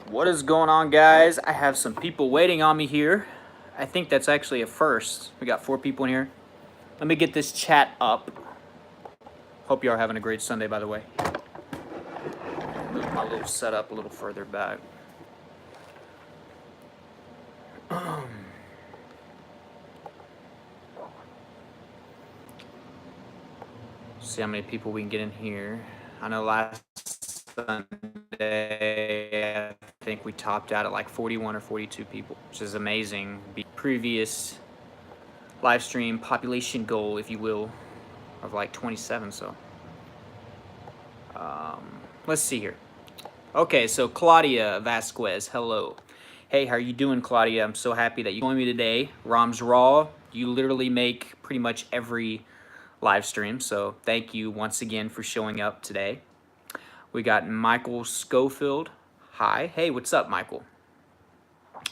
What is going on, guys? I have some people waiting on me here. I think that's actually a first. We got 4 people in here. Let me get this chat up. Hope you are having a great Sunday, by the way. Move my little setup a little further back. See how many people we can get in here. I know last Sunday, I think we topped out at like 41 or 42 people, which is amazing. Previous live stream population goal, if you will, of like 27. So let's see here. Okay, so Claudia Vasquez, hello. Hey, how are you doing, Claudia? I'm so happy that you joined me today. Rom's Raw, you literally make pretty much every live stream, so thank you once again for showing up today. We got Michael Schofield. Hi. Hey, what's up, Michael?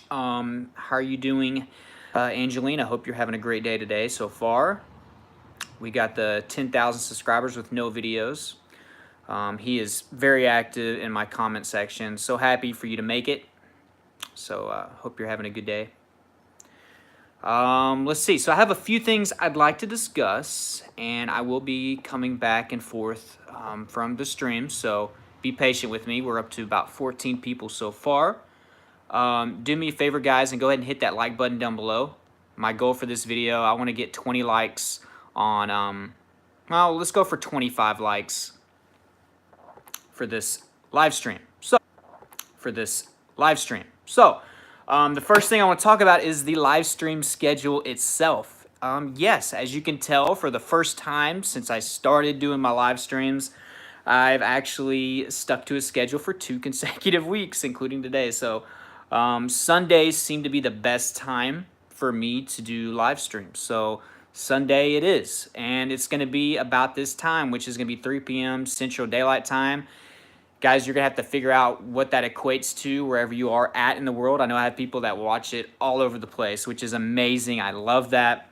How are you doing, Angelina? Hope you're having a great day today so far. We got the 10,000 subscribers with no videos. He is very active in my comment section. So happy for you to make it. So hope you're having a good day. Let's see. So I have a few things I'd like to discuss, and I will be coming back and forth from the stream. So be patient with me. We're up to about 14 people so far. Do me a favor, guys, and go ahead and hit that like button down below. My goal for this video, I want to get 20 likes on, well, let's go for 25 likes for this live stream. So, the first thing I want to talk about is the live stream schedule itself. Yes, as you can tell, for the first time since I started doing my live streams, I've actually stuck to a schedule for 2 consecutive weeks, including today. So Sundays seem to be the best time for me to do live streams. So Sunday it is, and it's going to be about this time, which is going to be 3 p.m. Central Daylight Time. Guys, you're going to have to figure out what that equates to wherever you are at in the world. I know I have people that watch it all over the place, which is amazing. I love that.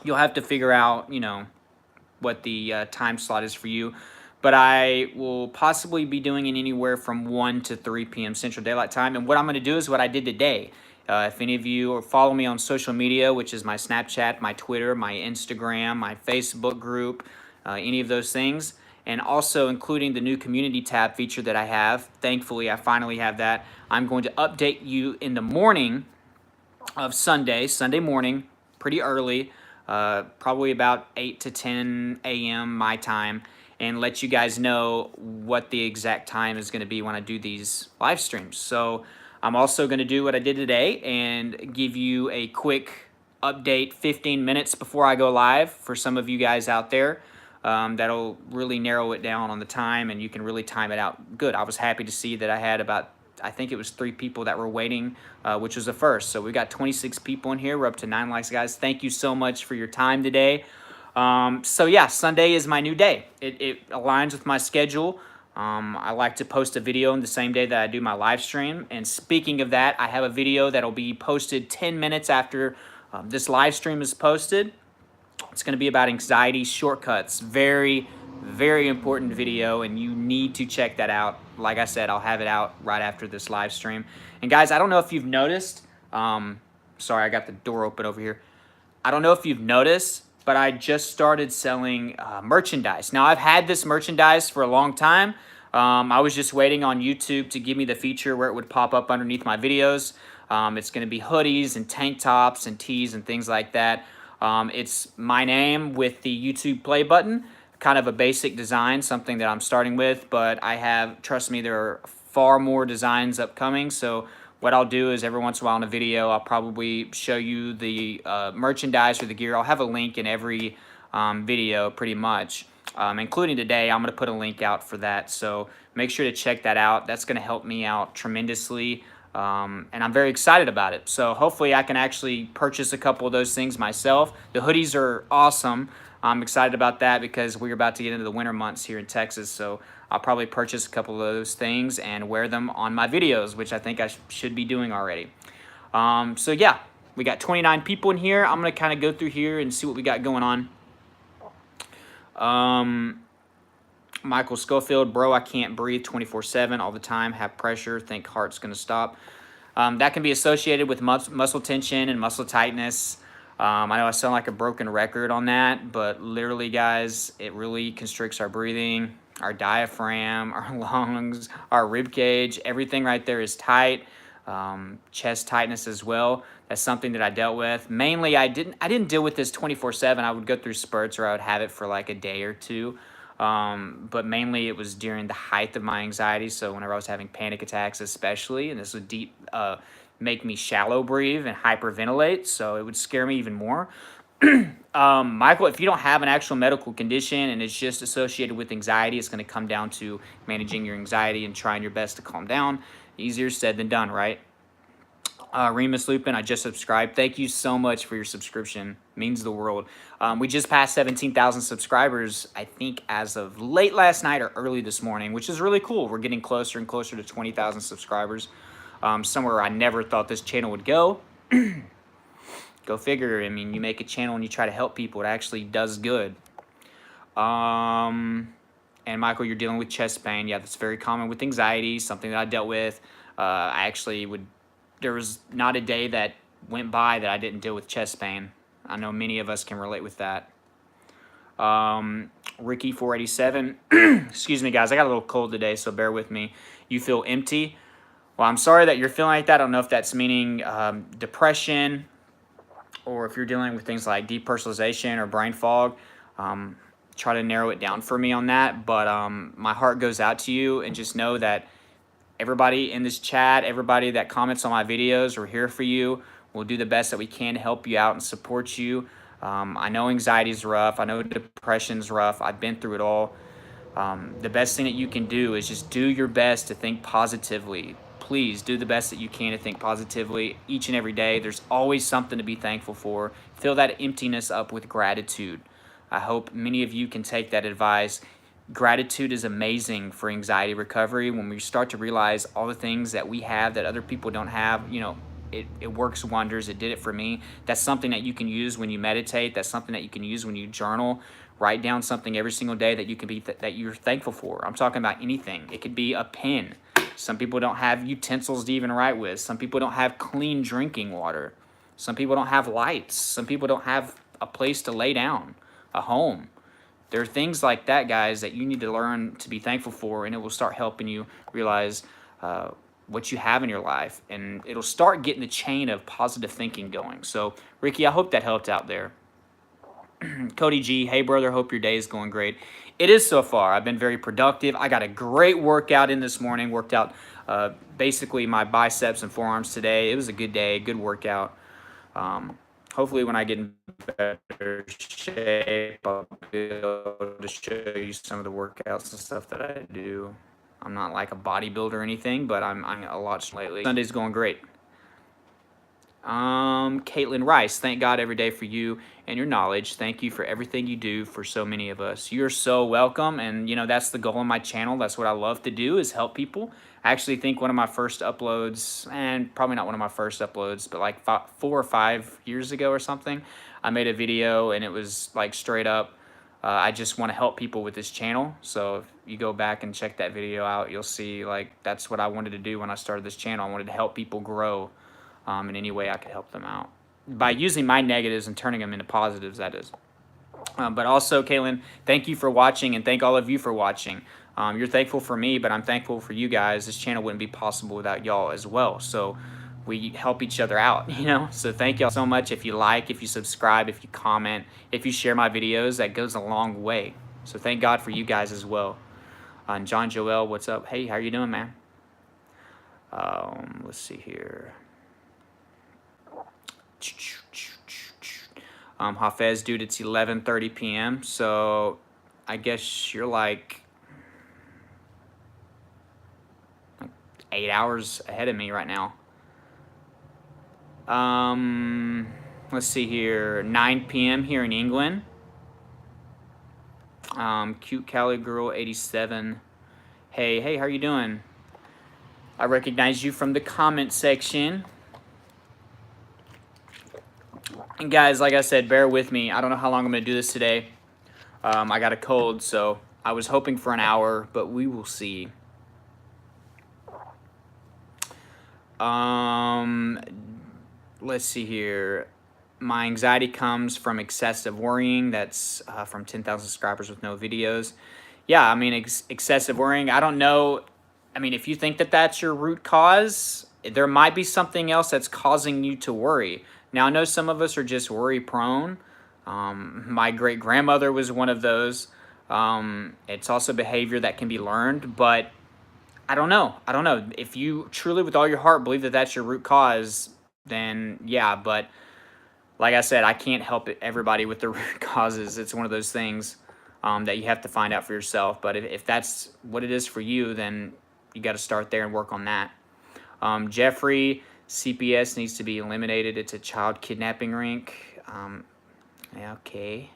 You'll have to figure out, you know, what the time slot is for you. But I will possibly be doing it anywhere from 1 to 3 p.m. Central Daylight Time. And what I'm going to do is what I did today. If any of you follow me on social media, which is my Snapchat, my Twitter, my Instagram, my Facebook group, any of those things, and also including the new community tab feature that I have. Thankfully, I finally have that. I'm going to update you in the morning of Sunday morning, pretty early, probably about 8 to 10 a.m. my time, and let you guys know what the exact time is going to be when I do these live streams. So I'm also going to do what I did today and give you a quick update 15 minutes before I go live for some of you guys out there. That'll really narrow it down on the time, and you can really time it out good. I was happy to see that I had about, I think it was 3 people that were waiting, which was the first. So we got 26 people in here. We're up to 9 likes, guys. Thank you so much for your time today. So yeah, Sunday is my new day. It aligns with my schedule. I like to post a video on the same day that I do my live stream. And speaking of that, I have a video that'll be posted 10 minutes after this live stream is posted. It's going to be about anxiety shortcuts. Very, very important video, and you need to check that out. Like I said, I'll have it out right after this live stream. And guys, I don't know if you've noticed. Sorry, I got the door open over here. I don't know if you've noticed, but I just started selling merchandise. Now, I've had this merchandise for a long time. I was just waiting on YouTube to give me the feature where it would pop up underneath my videos. It's going to be hoodies and tank tops and tees and things like that. It's my name with the YouTube play button, kind of a basic design, something that I'm starting with, but I have, trust me, there are far more designs upcoming. So what I'll do is every once in a while in a video, I'll probably show you the merchandise or the gear. I'll have a link in every video pretty much, including today. I'm going to put a link out for that. So make sure to check that out. That's going to help me out tremendously. And I'm very excited about it. So hopefully I can actually purchase a couple of those things myself. The hoodies are awesome. I'm excited about that because we're about to get into the winter months here in Texas. So I'll probably purchase a couple of those things and wear them on my videos, which I think I should be doing already. So yeah, we got 29 people in here. I'm going to kind of go through here and see what we got going on. Michael Schofield, bro, I can't breathe 24/7 all the time. Have pressure. Think heart's gonna stop. That can be associated with muscle tension and muscle tightness. I know I sound like a broken record on that, but literally, guys, it really constricts our breathing, our diaphragm, our lungs, our rib cage. Everything right there is tight. Chest tightness as well. That's something that I dealt with. Mainly, I didn't deal with this 24/7. I would go through spurts, or I would have it for like a day or two. But mainly it was during the height of my anxiety. So whenever I was having panic attacks, especially, and this would make me shallow breathe and hyperventilate. So it would scare me even more. Michael, if you don't have an actual medical condition and it's just associated with anxiety, it's going to come down to managing your anxiety and trying your best to calm down. Easier said than done, right? Remus Lupin, I just subscribed. Thank you so much for your subscription. Means the world. We just passed 17,000 subscribers, I think, as of late last night or early this morning, which is really cool. We're getting closer and closer to 20,000 subscribers. Somewhere I never thought this channel would go. Go figure. I mean, you make a channel and you try to help people. It actually does good. And Michael, you're dealing with chest pain. Yeah, that's very common with anxiety, something that I dealt with. I actually would... There was not a day that went by that I didn't deal with chest pain. I know many of us can relate with that. Ricky 487. Excuse me, guys. I got a little cold today, so bear with me. You feel empty. Well, I'm sorry that you're feeling like that. I don't know if that's meaning depression, or if you're dealing with things like depersonalization or brain fog. Try to narrow it down for me on that. But my heart goes out to you, and just know that everybody in this chat, everybody that comments on my videos, we're here for you. We'll do the best that we can to help you out and support you. I know anxiety is rough. I know depression's rough. I've been through it all. The best thing that you can do is just do your best to think positively. Please do the best that you can to think positively each and every day. There's always something to be thankful for. Fill that emptiness up with gratitude. I hope many of you can take that advice. Gratitude is amazing for anxiety recovery. When we start to realize all the things that we have that other people don't have, you know, it works wonders. It did it for me. That's something that you can use when you meditate. That's something that you can use when you journal. Write down something every single day that you can be that you're thankful for. I'm talking about anything. It could be a pen. Some people don't have utensils to even write with. Some people don't have clean drinking water. Some people don't have lights. Some people don't have a place to lay down, a home. There are things like that, guys, that you need to learn to be thankful for, and it will start helping you realize what you have in your life, and it'll start getting the chain of positive thinking going. So, Ricky, I hope that helped out there. Cody G, hey, brother, hope your day is going great. It is so far. I've been very productive. I got a great workout in this morning, worked out basically my biceps and forearms today. It was a good day, good workout. Hopefully when I get in better shape, I'll be able to show you some of the workouts and stuff that I do. I'm not like a bodybuilder or anything, but I'm a lot lately. Sunday's going great. Caitlin Rice, thank God every day for you and your knowledge. Thank you for everything you do for so many of us. You're so welcome, and you know that's the goal of my channel. That's what I love to do, is help people. I actually think one of my first uploads, and probably not one of my first uploads, but like 4 or 5 years ago or something, I made a video, and it was like straight up, I just want to help people with this channel. So if you go back and check that video out, you'll see like that's what I wanted to do when I started this channel. I wanted to help people grow in any way I could help them out by using my negatives and turning them into positives, that is. But also, Caitlin, thank you for watching, and thank all of you for watching. You're thankful for me, but I'm thankful for you guys. This channel wouldn't be possible without y'all as well. So we help each other out, you know? So thank y'all so much. If you like, if you subscribe, if you comment, if you share my videos, that goes a long way. So thank God for you guys as well. And John Joel, what's up? Hey, how you doing, man? Let's see here. Hafez, dude, it's 11:30 p.m. So I guess you're like 8 hours ahead of me right now. Let's see here, 9 p.m. here in England. Cute Cali Girl 87. Hey, how you doing? I recognize you from the comment section. And guys, like I said, bear with me. I don't know how long I'm going to do this today. I got a cold, so I was hoping for an hour, but we will see. Let's see here. My anxiety comes from excessive worrying. That's from 10,000 subscribers with no videos. Yeah, I mean, excessive worrying. I don't know. I mean, if you think that that's your root cause, there might be something else that's causing you to worry. Now, I know some of us are just worry prone. My great grandmother was one of those. It's also behavior that can be learned, but I don't know. I don't know. If you truly, with all your heart, believe that that's your root cause, then yeah. But like I said, I can't help everybody with the root causes. It's one of those things that you have to find out for yourself. But if that's what it is for you, then you got to start there and work on that. Jeffrey, CPS needs to be eliminated. It's a child kidnapping rink. Yeah, okay.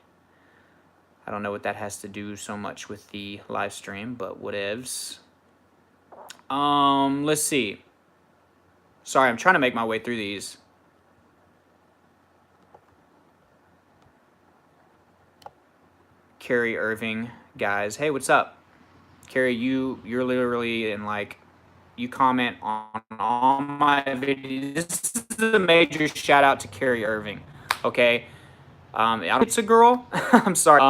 I don't know what that has to do so much with the live stream, but whatevs. Let's see. Sorry, I'm trying to make my way through these. Carrie Irving, guys. Hey, what's up? Carrie, you're literally in like, you comment on all my videos. This is a major shout out to Carrie Irving. Okay. I don't, it's a girl. I'm sorry.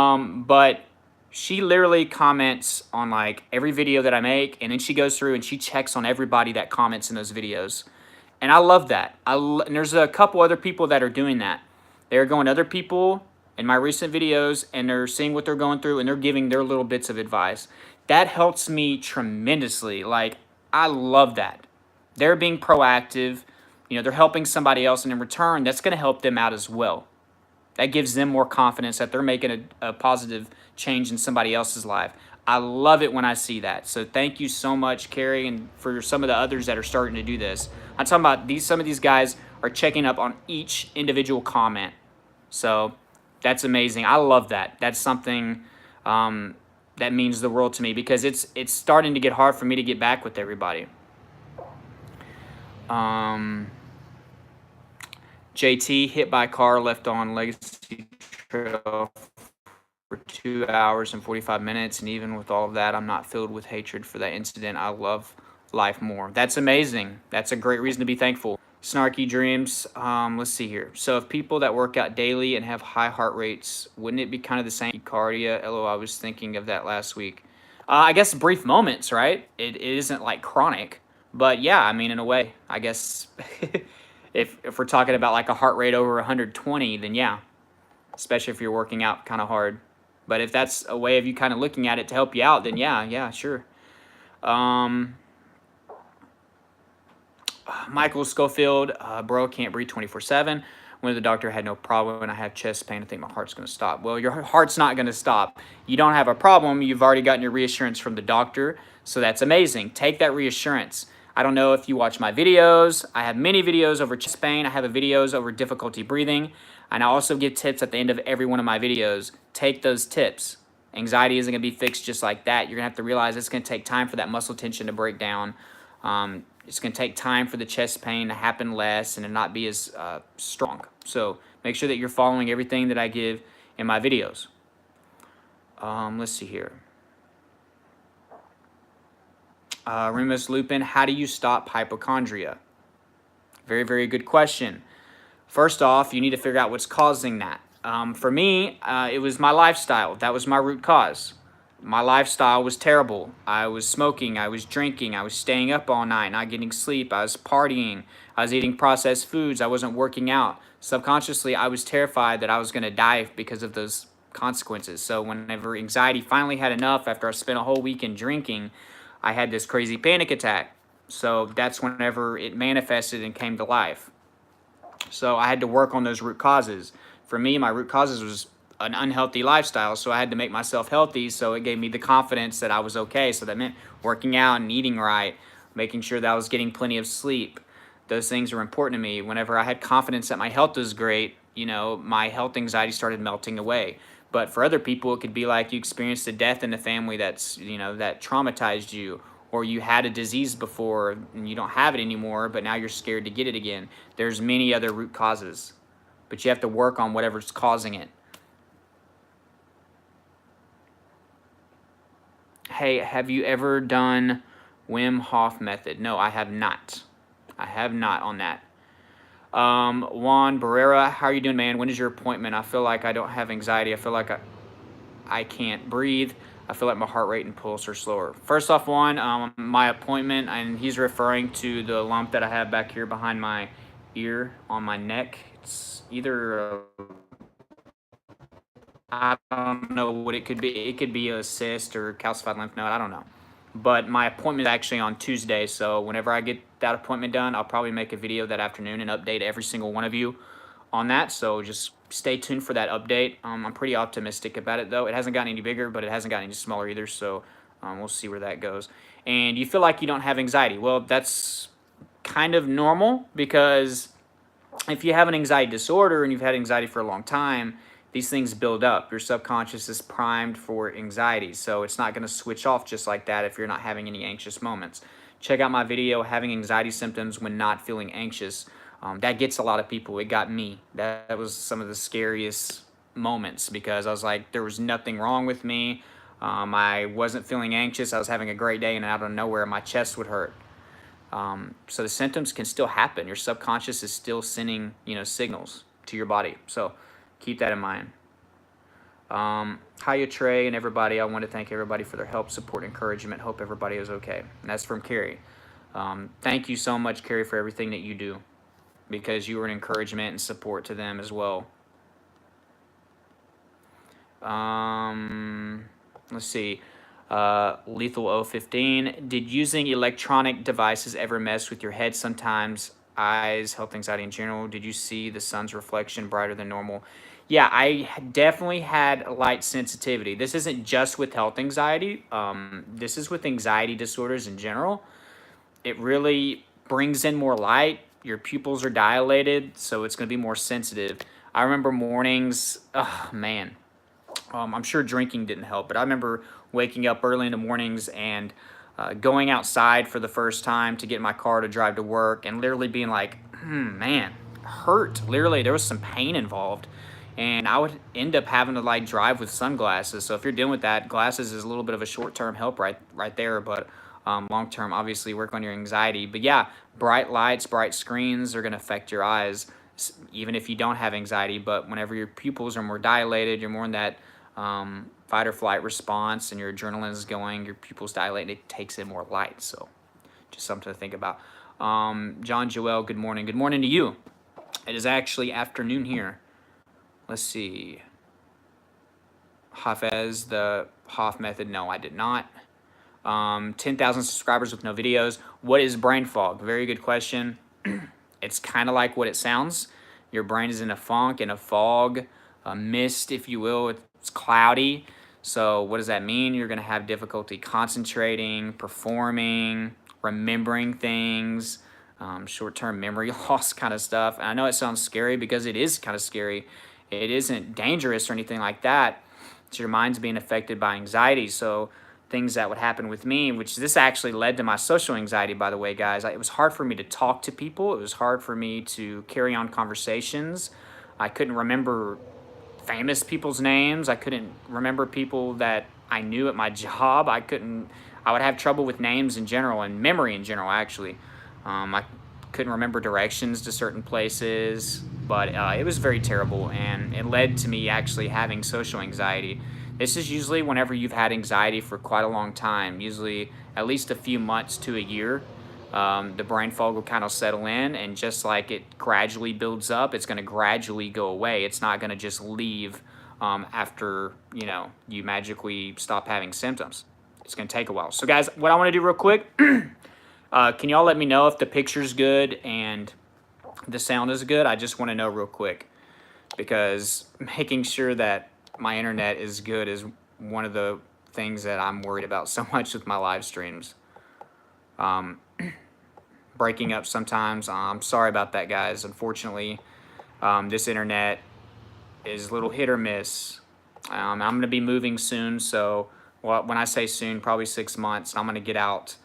But she literally comments on like every video that I make, and then she goes through and she checks on everybody that comments in those videos. And I love that. And there's a couple other people that are doing that. They're going to other people in my recent videos, and they're seeing what they're going through, and they're giving their little bits of advice. That helps me tremendously. Like, I love that. They're being proactive. You know, they're helping somebody else, and in return, that's going to help them out as well. That gives them more confidence that they're making a positive change in somebody else's life. I love it when I see that. So thank you so much, Carrie, and for some of the others that are starting to do this. I'm talking about some of these guys are checking up on each individual comment. So that's amazing. I love that. That's something that means the world to me, because it's starting to get hard for me to get back with everybody. JT, hit by car, left on Legacy Trail for 2 hours and 45 minutes. And even with all of that, I'm not filled with hatred for that incident. I love life more. That's amazing. That's a great reason to be thankful. Snarky dreams. Let's see here. So if people that work out daily and have high heart rates, wouldn't it be kind of the same cardia? I was thinking of that last week. I guess brief moments, right? It isn't like chronic. But yeah, I mean, in a way, I guess if we're talking about like a heart rate over 120, then yeah, especially if you're working out kind of hard. But if that's a way of you kind of looking at it to help you out, then yeah, sure. Michael Schofield, bro, can't breathe 24/7. When the doctor had no problem and I have chest pain, I think my heart's going to stop. Well, your heart's not going to stop. You don't have a problem. You've already gotten your reassurance from the doctor. So that's amazing. Take that reassurance. I don't know if you watch my videos. I have many videos over chest pain. I have videos over difficulty breathing. And I also give tips at the end of every one of my videos. Take those tips. Anxiety isn't going to be fixed just like that. You're going to have to realize it's going to take time for that muscle tension to break down. It's going to take time for the chest pain to happen less and to not be as strong. So make sure that you're following everything that I give in my videos. Let's see here. Remus Lupin, how do you stop hypochondria? Very, very good question. First off, you need to figure out what's causing that. For me, it was my lifestyle. That was my root cause. My lifestyle was terrible. I was smoking, I was drinking, I was staying up all night, not getting sleep, I was partying, I was eating processed foods, I wasn't working out. Subconsciously, I was terrified that I was going to die because of those consequences. So whenever anxiety finally had enough, after I spent a whole weekend drinking, I had this crazy panic attack. So that's whenever it manifested and came to life. So I had to work on those root causes. For me, my root causes was an unhealthy lifestyle, so I had to make myself healthy, so it gave me the confidence that I was okay. So that meant working out and eating right, making sure that I was getting plenty of sleep. Those things were important to me. Whenever I had confidence that my health was great, you know, my health anxiety started melting away. But for other people, it could be like you experienced a death in the family that's, you know, that traumatized you, or you had a disease before and you don't have it anymore, but now you're scared to get it again. There's many other root causes, but you have to work on whatever's causing it. Hey, have you ever done Wim Hof method? No, I have not. I have not on that. Juan Barrera, how are you doing, man? When is your appointment? I feel like I don't have anxiety. I feel like I can't breathe. I feel like my heart rate and pulse are slower. First off, Juan, my appointment, and he's referring to the lump that I have back here behind my ear on my neck. It's either I don't know what it could be. It could be a cyst or calcified lymph node. I don't know. But my appointment is actually on Tuesday. So whenever I get that appointment done, I'll probably make a video that afternoon and update every single one of you on that. So just stay tuned for that update. I'm pretty optimistic about it, though. It hasn't gotten any bigger, but it hasn't gotten any smaller either. So we'll see where that goes. And you feel like you don't have anxiety. Well, that's kind of normal, because if you have an anxiety disorder and you've had anxiety for a long time, these things build up. Your subconscious is primed for anxiety, so it's not going to switch off just like that if you're not having any anxious moments. Check out my video, Having Anxiety Symptoms When Not Feeling Anxious. That gets a lot of people. It got me. That was some of the scariest moments, because I was like, there was nothing wrong with me. I wasn't feeling anxious. I was having a great day, and out of nowhere, my chest would hurt. So the symptoms can still happen. Your subconscious is still sending, signals to your body. So keep that in mind. Hiya, Trey, and everybody. I want to thank everybody for their help, support, encouragement. Hope everybody is okay. And that's from Carrie. Thank you so much, Carrie, for everything that you do, because you were an encouragement and support to them as well. Let's see. Lethal 015. Did using electronic devices ever mess with your head sometimes? Eyes, health anxiety in general. Did you see the sun's reflection brighter than normal? Yeah, I definitely had light sensitivity. This isn't just with health anxiety. This is with anxiety disorders in general. It really brings in more light. Your pupils are dilated, so it's going to be more sensitive. I remember mornings, oh man, I'm sure drinking didn't help, but I remember waking up early in the mornings and going outside for the first time to get in my car to drive to work, and literally being like, man, hurt. Literally, there was some pain involved. And I would end up having to drive with sunglasses. So if you're dealing with that, glasses is a little bit of a short-term help right there, but long-term, obviously, work on your anxiety. But yeah, bright lights, bright screens are going to affect your eyes, even if you don't have anxiety. But whenever your pupils are more dilated, you're more in that fight or flight response, and your adrenaline is going, your pupils dilate, and it takes in more light. So just something to think about. John Joel, good morning. Good morning to you. It is actually afternoon here. Let's see. Hafez, the Hof method. No, I did not. 10,000 subscribers with no videos. What is brain fog? Very good question. It's kind of like what it sounds. Your brain is in a funk, in a fog, a mist, if you will. It's cloudy. So what does that mean? You're going to have difficulty concentrating, performing, remembering things, short-term memory loss kind of stuff. And I know it sounds scary, because it is kind of scary. It isn't dangerous or anything like that. It's your mind's being affected by anxiety. So things that would happen with me, which this actually led to my social anxiety, by the way, guys. It was hard for me to talk to people. It was hard for me to carry on conversations. I couldn't remember famous people's names. I couldn't remember people that I knew at my job. I would have trouble with names in general and memory in general, actually. I couldn't remember directions to certain places, but it was very terrible, and it led to me actually having social anxiety. This is usually whenever you've had anxiety for quite a long time, usually at least a few months to a year. The brain fog will kind of settle in, and just like it gradually builds up, it's going to gradually go away. It's not going to just leave after you magically stop having symptoms. It's going to take a while. So guys, what I want to do real quick, can y'all let me know if the picture's good and the sound is good? I just want to know real quick, because making sure that my internet is good is one of the things that I'm worried about so much with my live streams. Breaking up sometimes. I'm sorry about that, guys. Unfortunately, this internet is a little hit or miss. I'm going to be moving soon, so when I say soon, probably 6 months, I'm going to get out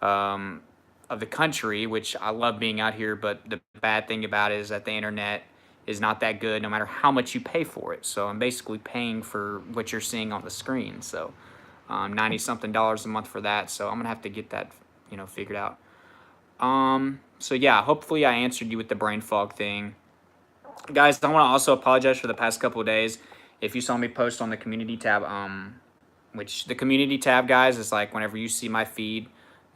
of the country, which I love being out here, but the bad thing about it is that the internet is not that good no matter how much you pay for it. So I'm basically paying for what you're seeing on the screen. So $90 something a month for that. So I'm gonna have to get that, figured out. So yeah, hopefully I answered you with the brain fog thing. Guys, I want to also apologize for the past couple of days. If you saw me post on the community tab, which the community tab, guys, is like whenever you see my feed,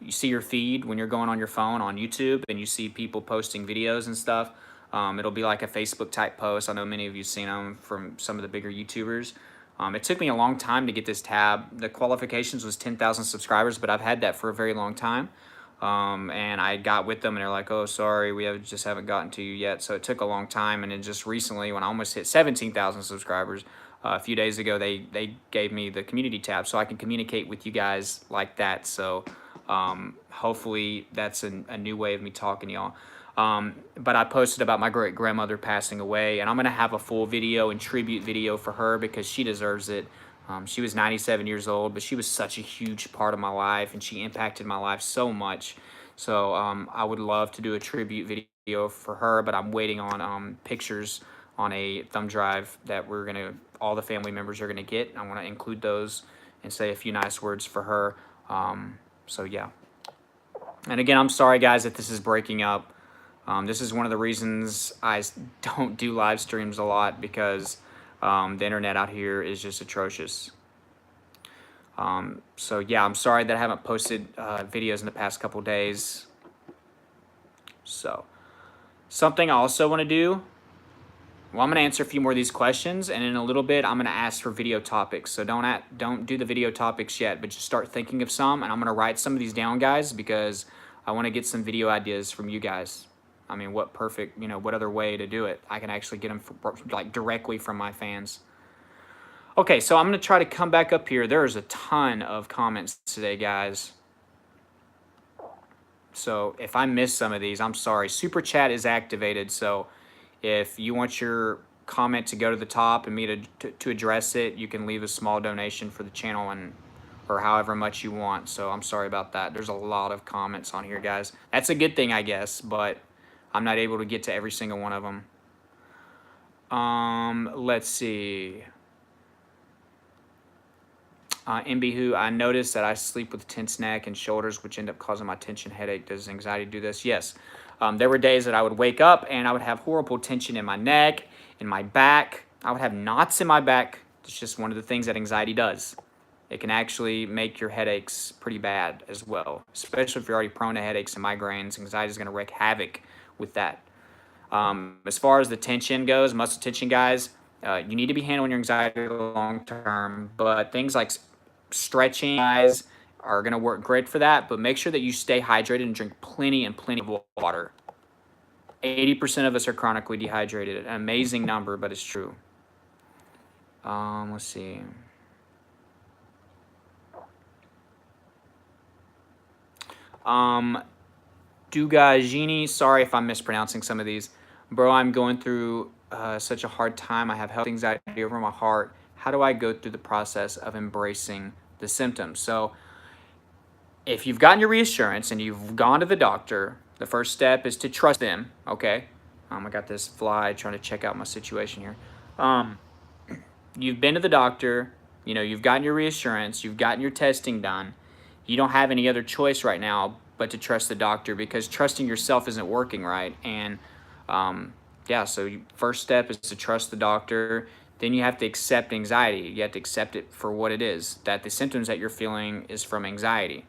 you see your feed when you're going on your phone on YouTube and you see people posting videos and stuff. It'll be like a Facebook type post. I know many of you seen them from some of the bigger YouTubers. It took me a long time to get this tab. The qualifications was 10,000 subscribers, but I've had that for a very long time. And I got with them and they're like, oh, sorry, just haven't gotten to you yet. So it took a long time. And then just recently, when I almost hit 17,000 subscribers, a few days ago, they gave me the community tab so I can communicate with you guys like that. So hopefully that's a new way of me talking to y'all. But I posted about my great grandmother passing away, and I'm gonna have a full video and tribute video for her because she deserves it. She was 97 years old, but she was such a huge part of my life, and she impacted my life so much. So I would love to do a tribute video for her, but I'm waiting on pictures on a thumb drive that all the family members are gonna get. I want to include those and say a few nice words for her. So yeah. And again, I'm sorry guys that this is breaking up. This is one of the reasons I don't do live streams a lot because the internet out here is just atrocious. So yeah, I'm sorry that I haven't posted videos in the past couple days. So something I also want to do, well, I'm going to answer a few more of these questions, and in a little bit I'm going to ask for video topics. So don't do the video topics yet, but just start thinking of some, and I'm going to write some of these down, guys, because I want to get some video ideas from you guys. I mean, what other way to do it? I can actually get them like directly from my fans. Okay, so I'm going to try to come back up here. There's a ton of comments today, guys. So if I miss some of these, I'm sorry. Super chat is activated, so if you want your comment to go to the top and me to address it, you can leave a small donation for the channel or however much you want. So I'm sorry about that. There's a lot of comments on here, guys. That's a good thing, I guess, but I'm not able to get to every single one of them. Let's see. MB I noticed that I sleep with tense neck and shoulders, which end up causing my tension headache. Does anxiety do this? Yes. There were days that I would wake up and I would have horrible tension in my neck, in my back. I would have knots in my back. It's just one of the things that anxiety does. It can actually make your headaches pretty bad as well, especially if you're already prone to headaches and migraines. Anxiety is going to wreak havoc with that. As far as the tension goes, muscle tension, guys, you need to be handling your anxiety long term, but things like stretching, guys, are going to work great for that, but make sure that you stay hydrated and drink plenty of water. 80% of us are chronically dehydrated. An amazing number, but it's true. Let's see. Dugajini, sorry if I'm mispronouncing some of these. Bro, I'm going through such a hard time. I have health anxiety over my heart. How do I go through the process of embracing the symptoms? So if you've gotten your reassurance and you've gone to the doctor, the first step is to trust them, okay? I got this fly trying to check out my situation here. You've been to the doctor, you've gotten your reassurance, you've gotten your testing done. You don't have any other choice right now but to trust the doctor because trusting yourself isn't working right. And so first step is to trust the doctor. Then you have to accept anxiety. You have to accept it for what it is, that the symptoms that you're feeling is from anxiety.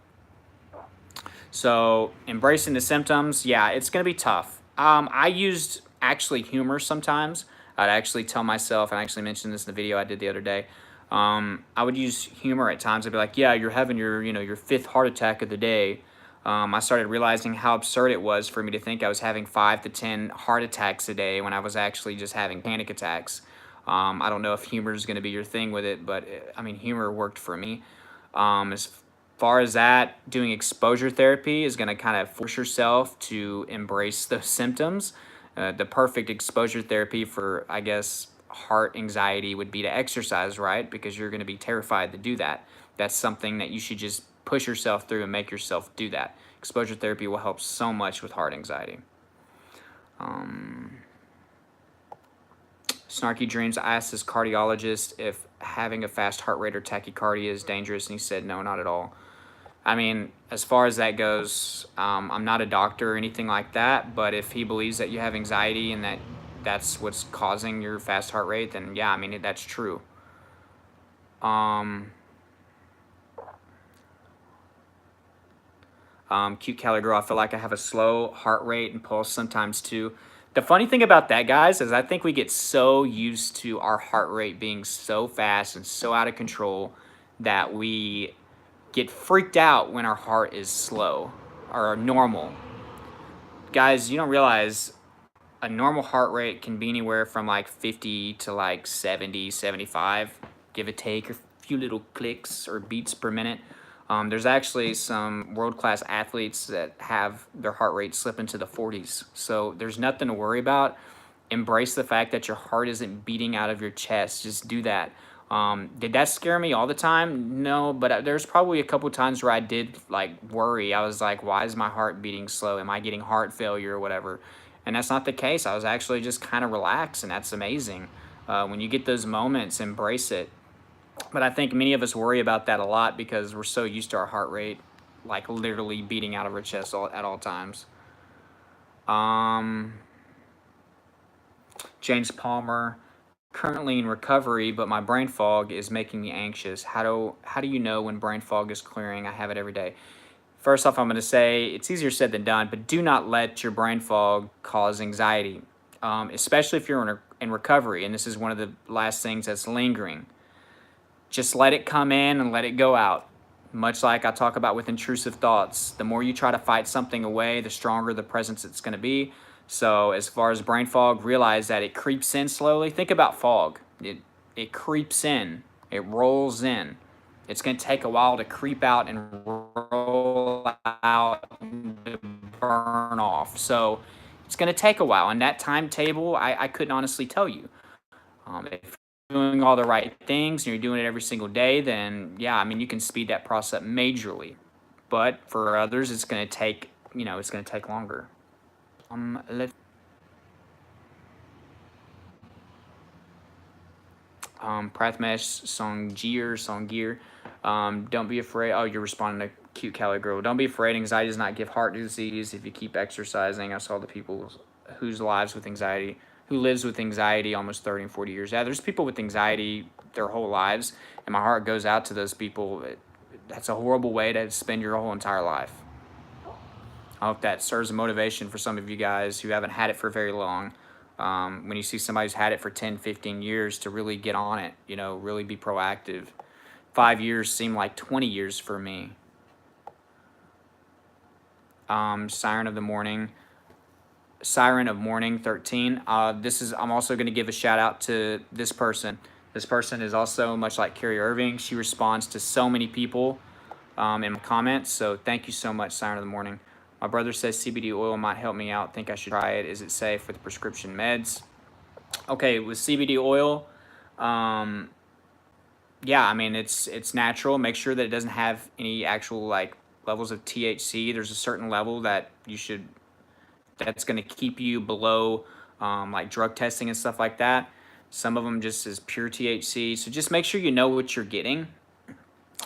So embracing the symptoms, yeah, it's going to be tough. I used actually humor sometimes. I'd actually tell myself, and I actually mentioned this in the video I did the other day, I would use humor at times. I'd be like, yeah, you're having your fifth heart attack of the day. I started realizing how absurd it was for me to think I was having 5 to 10 heart attacks a day when I was actually just having panic attacks. I don't know if humor is going to be your thing with it, but humor worked for me. As far as that, doing exposure therapy is going to kind of force yourself to embrace those symptoms. The perfect exposure therapy for, I guess, heart anxiety would be to exercise, right? Because you're going to be terrified to do that. That's something that you should just push yourself through and make yourself do that. Exposure therapy will help so much with heart anxiety. Snarky Dreams asked his cardiologist if having a fast heart rate or tachycardia is dangerous, and he said no, not at all. I mean, as far as that goes, I'm not a doctor or anything like that, but if he believes that you have anxiety and that's what's causing your fast heart rate, then yeah, I mean, that's true. Cute Cali Girl, I feel like I have a slow heart rate and pulse sometimes too. The funny thing about that, guys, is I think we get so used to our heart rate being so fast and so out of control that we get freaked out when our heart is slow or normal. Guys, you don't realize a normal heart rate can be anywhere from like 50 to like 70, 75, give or take a few little clicks or beats per minute. There's actually some world-class athletes that have their heart rate slip into the 40s. So there's nothing to worry about. Embrace the fact that your heart isn't beating out of your chest. Just do that. Did that scare me all the time? No, but there's probably a couple times where I did like worry. I was like, why is my heart beating slow? Am I getting heart failure or whatever? And that's not the case. I was actually just kind of relaxed, and that's amazing. When you get those moments, embrace it. But I think many of us worry about that a lot because we're so used to our heart rate, like literally beating out of our chest at all times. James Palmer, currently in recovery, but my brain fog is making me anxious. How do you know when brain fog is clearing? I have it every day. First off, I'm going to say it's easier said than done, but do not let your brain fog cause anxiety, especially if you're in recovery. And this is one of the last things that's lingering. Just let it come in and let it go out. Much like I talk about with intrusive thoughts, the more you try to fight something away, the stronger the presence it's going to be. So as far as brain fog, realize that it creeps in slowly. Think about fog. It creeps in. It rolls in. It's going to take a while to creep out and roll out and burn off. So it's going to take a while. And that timetable, I couldn't honestly tell you. If you're doing all the right things and you're doing it every single day, then yeah, I mean, you can speed that process up majorly. But for others, it's going to take, it's going to take longer. Let Prathmesh Songgear. Don't be afraid. Oh, you're responding to Cute Cali Girl. Don't be afraid. Anxiety does not give heart disease if you keep exercising. I saw the people who lives with anxiety almost 30 and 40 years. Yeah, there's people with anxiety their whole lives, and my heart goes out to those people. That's a horrible way to spend your whole entire life. I hope that serves a motivation for some of you guys who haven't had it for very long. When you see somebody who's had it for 10, 15 years, to really get on it, really be proactive. 5 years seem like 20 years for me. Siren of Morning 13. I'm also going to give a shout out to this person. This person is also much like Carrie Irving. She responds to so many people in my comments. So thank you so much, Siren of the Morning. My brother says CBD oil might help me out. Think I should try it. Is it safe with prescription meds? Okay, with CBD oil, yeah, I mean, it's natural. Make sure that it doesn't have any actual like levels of THC. There's a certain level that that's going to keep you below like drug testing and stuff like that. Some of them just is pure THC. So just make sure you know what you're getting.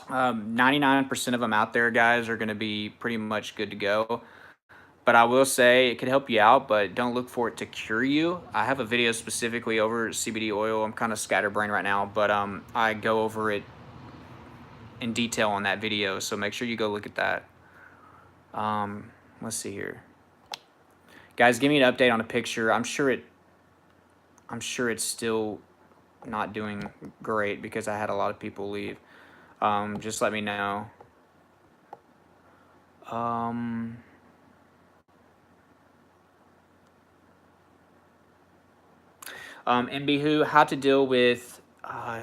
99% of them out there, guys, are going to be pretty much good to go. But I will say it could help you out, but don't look for it to cure you. I have a video specifically over CBD oil. I'm kind of scatterbrained right now, but I go over it in detail on that video, so make sure you go look at that. Let's see here. Guys, give me an update on a picture. I'm sure it's still not doing great because I had a lot of people leave. Just let me know. MBHU, how to deal with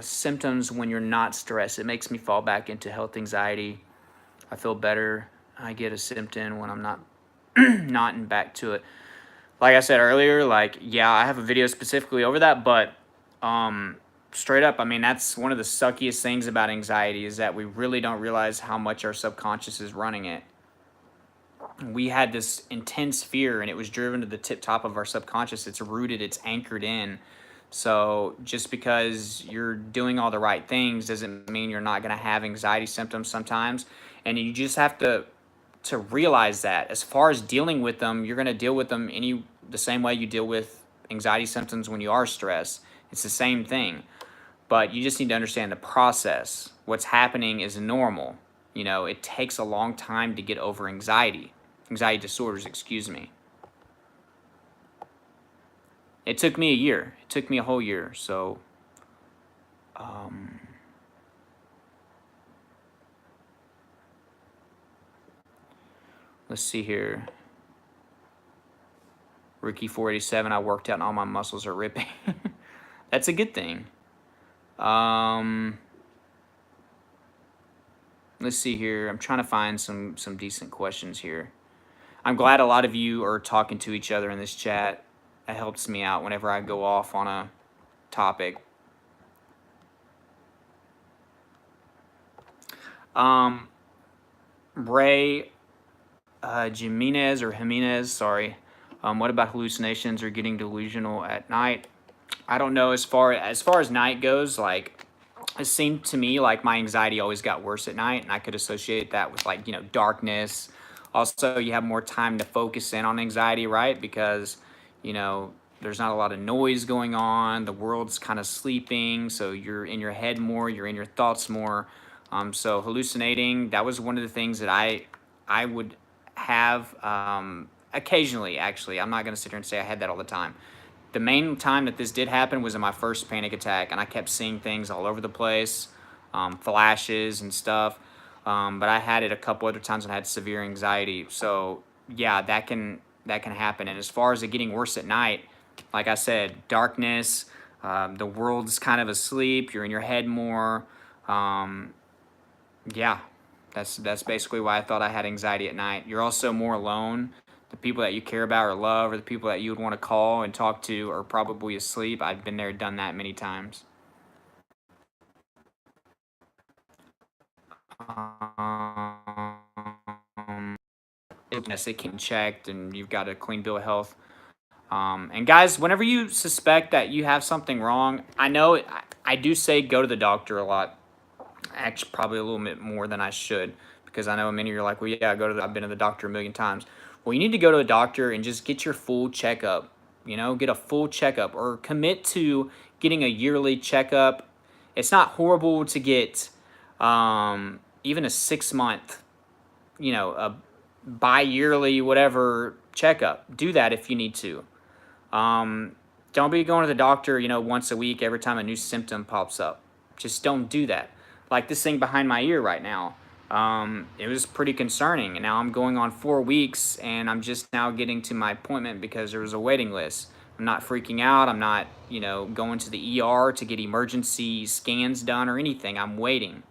symptoms when you're not stressed. It makes me fall back into health anxiety. I feel better. I get a symptom when I'm not and back to it. Like I said earlier, yeah, I have a video specifically over that, but straight up, I mean, that's one of the suckiest things about anxiety is that we really don't realize how much our subconscious is running it. We had this intense fear, and it was driven to the tip top of our subconscious. It's rooted, it's anchored in. So just because you're doing all the right things doesn't mean you're not going to have anxiety symptoms sometimes. And you just have to realize that as far as dealing with them, you're going to deal with them the same way you deal with anxiety symptoms when you are stressed. It's the same thing, but you just need to understand the process. What's happening is normal. You know, it takes a long time to get over anxiety disorders, excuse me. It took me a year. It took me a whole year. So, let's see here. Ricky 487, I worked out and all my muscles are ripping. That's a good thing. Let's see here. I'm trying to find some decent questions here. I'm glad a lot of you are talking to each other in this chat. That helps me out whenever I go off on a topic. Ray Jimenez, sorry. What about hallucinations or getting delusional at night? I don't know. As far as night goes, like, it seemed to me like my anxiety always got worse at night, and I could associate that with, like, darkness. Also, you have more time to focus in on anxiety, right? Because there's not a lot of noise going on. The world's kind of sleeping, so you're in your head more. You're in your thoughts more. So hallucinating, that was one of the things that I would have occasionally. Actually, I'm not going to sit here and say I had that all the time. The main time that this did happen was in my first panic attack, and I kept seeing things all over the place, flashes and stuff. But I had it a couple other times when I had severe anxiety. So yeah, that can happen. And as far as it getting worse at night, like I said, darkness, the world's kind of asleep. You're in your head more. Yeah, that's basically why I thought I had anxiety at night. You're also more alone. The people that you care about or love, or the people that you would want to call and talk to, are probably asleep. I've been there, done that many times. Yes, it can be checked, and you've got a clean bill of health. And guys, whenever you suspect that you have something wrong, I do say go to the doctor a lot. Actually, probably a little bit more than I should, because I know many of you are like, well, yeah, I've been to the doctor a million times. Well, you need to go to a doctor and just get your full checkup. Get a full checkup, or commit to getting a yearly checkup. It's not horrible to get even a 6 month, a bi-yearly whatever checkup. Do that if you need to. Don't be going to the doctor, once a week every time a new symptom pops up. Just don't do that. Like this thing behind my ear right now. It was pretty concerning. And now I'm going on 4 weeks, and I'm just now getting to my appointment because there was a waiting list. I'm not freaking out. I'm not, going to the ER to get emergency scans done or anything. I'm waiting.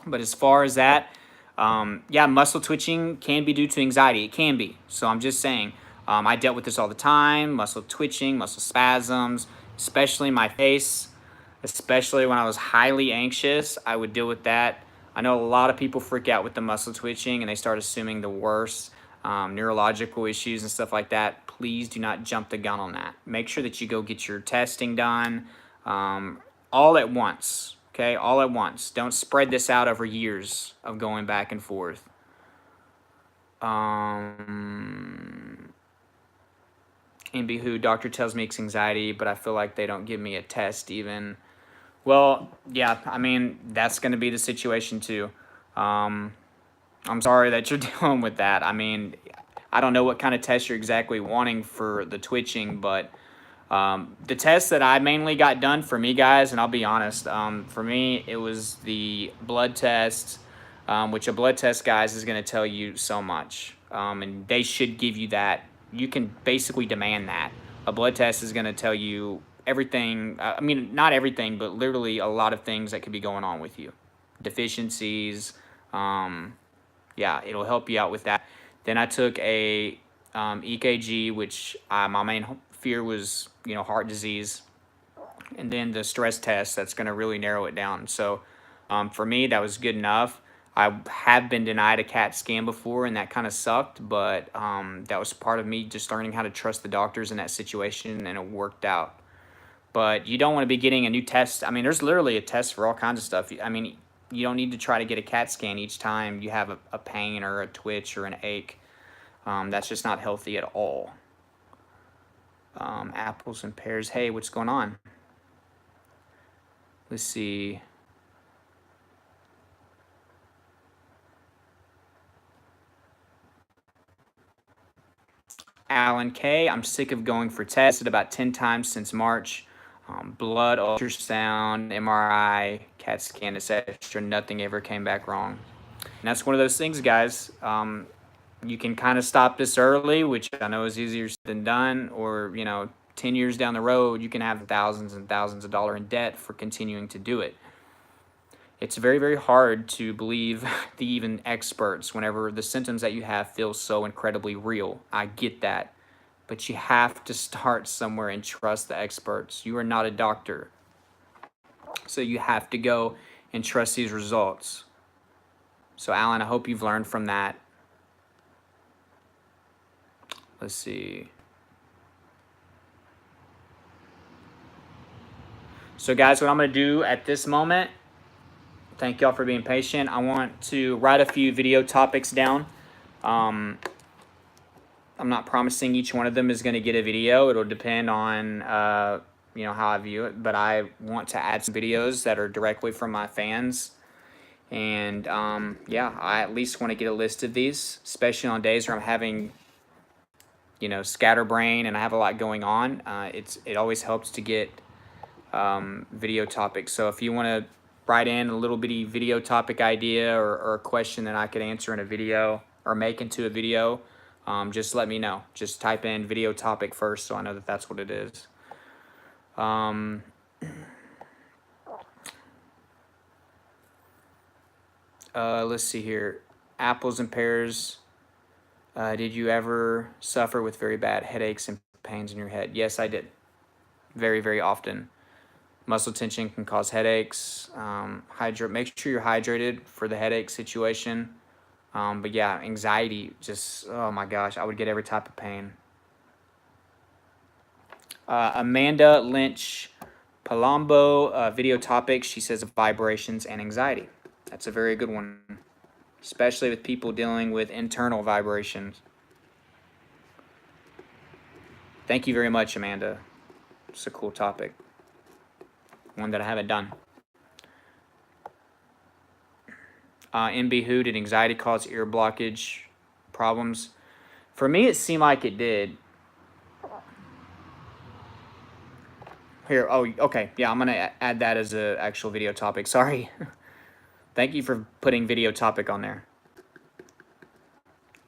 But as far as that, yeah, muscle twitching can be due to anxiety. It can be. So I'm just saying, I dealt with this all the time. Muscle twitching, muscle spasms, especially my face. Especially when I was highly anxious, I would deal with that. I know a lot of people freak out with the muscle twitching, and they start assuming the worst, neurological issues and stuff like that. Please do not jump the gun on that. Make sure that you go get your testing done all at once, okay? All at once. Don't spread this out over years of going back and forth. MB who doctor tells me it's anxiety, but I feel like they don't give me a test even. Well, yeah, I mean, that's going to be the situation too. I'm sorry that you're dealing with that. I mean, I don't know what kind of test you're exactly wanting for the twitching, but the test that I mainly got done for me, guys, and I'll be honest, for me, it was the blood test, which a blood test, guys, is going to tell you so much. And they should give you that. You can basically demand that. A blood test is going to tell you everything. I mean, not everything, but literally a lot of things that could be going on with you. Deficiencies. Yeah, it'll help you out with that. Then I took a EKG, which my main fear was, heart disease. And then the stress test, that's going to really narrow it down. So for me, that was good enough. I have been denied a CAT scan before, and that kind of sucked, but that was part of me just learning how to trust the doctors in that situation, and it worked out. But you don't want to be getting a new test. I mean, there's literally a test for all kinds of stuff. I mean, you don't need to try to get a CAT scan each time you have a pain or a twitch or an ache. That's just not healthy at all. Apples and pears. Hey, what's going on? Let's see. Alan K. I'm sick of going for tests about 10 times since March. Blood, ultrasound, MRI, CAT scan, etc. Nothing ever came back wrong. And that's one of those things, guys. You can kind of stop this early, which I know is easier said than done, or 10 years down the road, you can have thousands and thousands of dollars in debt for continuing to do it. It's very, very hard to believe the even experts whenever the symptoms that you have feel so incredibly real. I get that. But you have to start somewhere and trust the experts. You are not a doctor. So you have to go and trust these results. So Alan, I hope you've learned from that. Let's see. So guys, what I'm going to do at this moment, thank y'all for being patient. I want to write a few video topics down. I'm not promising each one of them is going to get a video. It'll depend on how I view it. But I want to add some videos that are directly from my fans. And yeah, I at least want to get a list of these, especially on days where I'm having scatterbrain and I have a lot going on. It always helps to get video topics. So if you want to write in a little bitty video topic idea or a question that I could answer in a video or make into a video, just let me know. Just type in video topic first so I know that that's what it is. Let's see here. Apples and pears. Did you ever suffer with very bad headaches and pains in your head? Yes, I did. Very, very often. Muscle tension can cause headaches. Make sure you're hydrated for the headache situation. But yeah, anxiety, just, oh my gosh, I would get every type of pain. Amanda Lynch Palombo, video topic, she says vibrations and anxiety. That's a very good one, especially with people dealing with internal vibrations. Thank you very much, Amanda. It's a cool topic. One that I haven't done. MB Who, did anxiety cause ear blockage problems? For me, it seemed like it did. Here, oh, okay. Yeah, I'm going to add that as an actual video topic. Sorry. Thank you for putting video topic on there.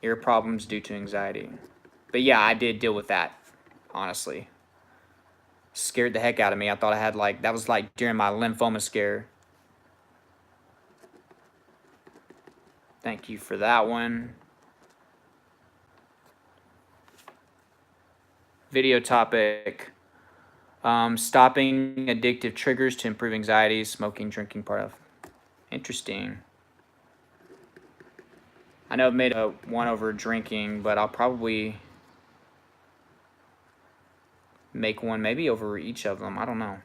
Ear problems due to anxiety. But yeah, I did deal with that, honestly. Scared the heck out of me. I thought I had that was during my lymphoma scare. Thank you for that one. Video topic. Stopping addictive triggers to improve anxiety, smoking, drinking, part of. Interesting. I know I've made a one over drinking, but I'll probably make one maybe over each of them. I don't know.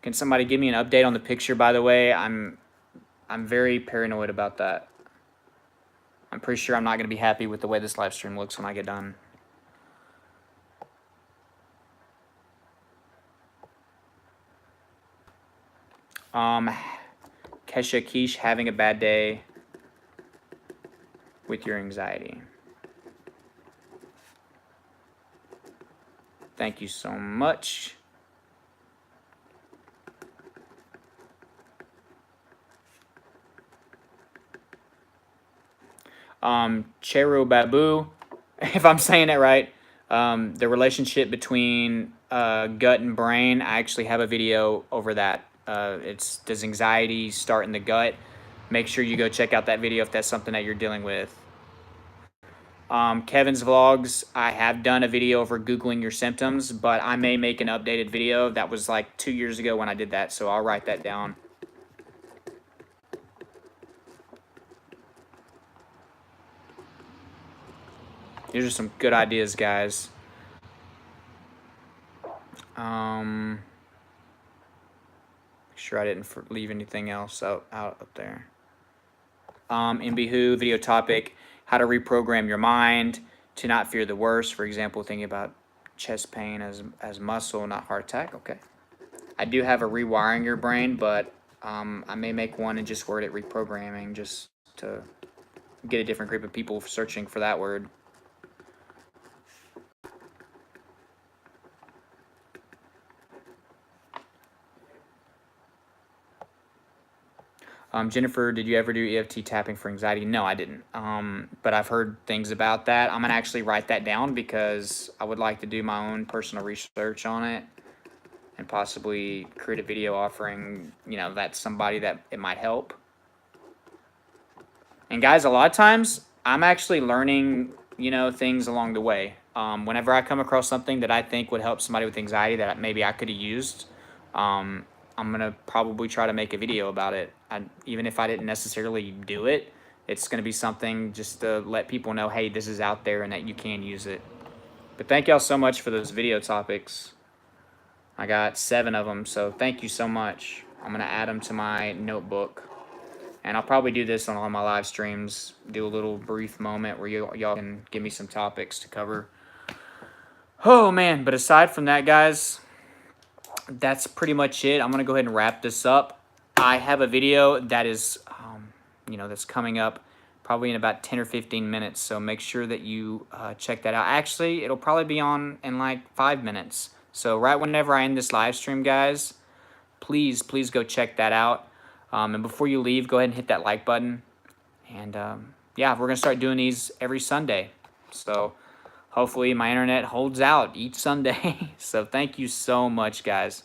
Can somebody give me an update on the picture, by the way? I'm very paranoid about that. I'm pretty sure I'm not going to be happy with the way this live stream looks when I get done. Kesha Keish, having a bad day with your anxiety. Thank you so much. Cheru Babu, if I'm saying it right, the relationship between gut and brain, I actually have a video over that. Does anxiety start in the gut? Make sure you go check out that video if that's something that you're dealing with. Kevin's Vlogs, I have done a video over Googling your symptoms, but I may make an updated video. That was 2 years ago when I did that, so I'll write that down. These are some good ideas, guys. Make sure I didn't leave anything else out up there. MBHoo video topic: how to reprogram your mind to not fear the worst. For example, thinking about chest pain as muscle, not heart attack. Okay. I do have a rewiring your brain, but I may make one and just word it reprogramming, just to get a different group of people searching for that word. Jennifer, did you ever do EFT tapping for anxiety? No, I didn't. But I've heard things about that. I'm going to actually write that down because I would like to do my own personal research on it and possibly create a video offering, that's somebody that it might help. And guys, a lot of times I'm actually learning, things along the way. Whenever I come across something that I think would help somebody with anxiety that maybe I could have used, I'm going to probably try to make a video about it. Even if I didn't necessarily do it, it's going to be something just to let people know, hey, this is out there and that you can use it. But thank y'all so much for those video topics. I got 7 of them, so thank you so much. I'm going to add them to my notebook. And I'll probably do this on all my live streams, do a little brief moment where y'all can give me some topics to cover. Oh, man. But aside from that, guys, that's pretty much it. I'm going to go ahead and wrap this up. I have a video that is, that's coming up probably in about 10 or 15 minutes. So make sure that you check that out. Actually, it'll probably be on in like 5 minutes. So right whenever I end this live stream, guys, please go check that out. And before you leave, go ahead and hit that like button. And yeah, we're going to start doing these every Sunday. So hopefully my internet holds out each Sunday. So thank you so much, guys.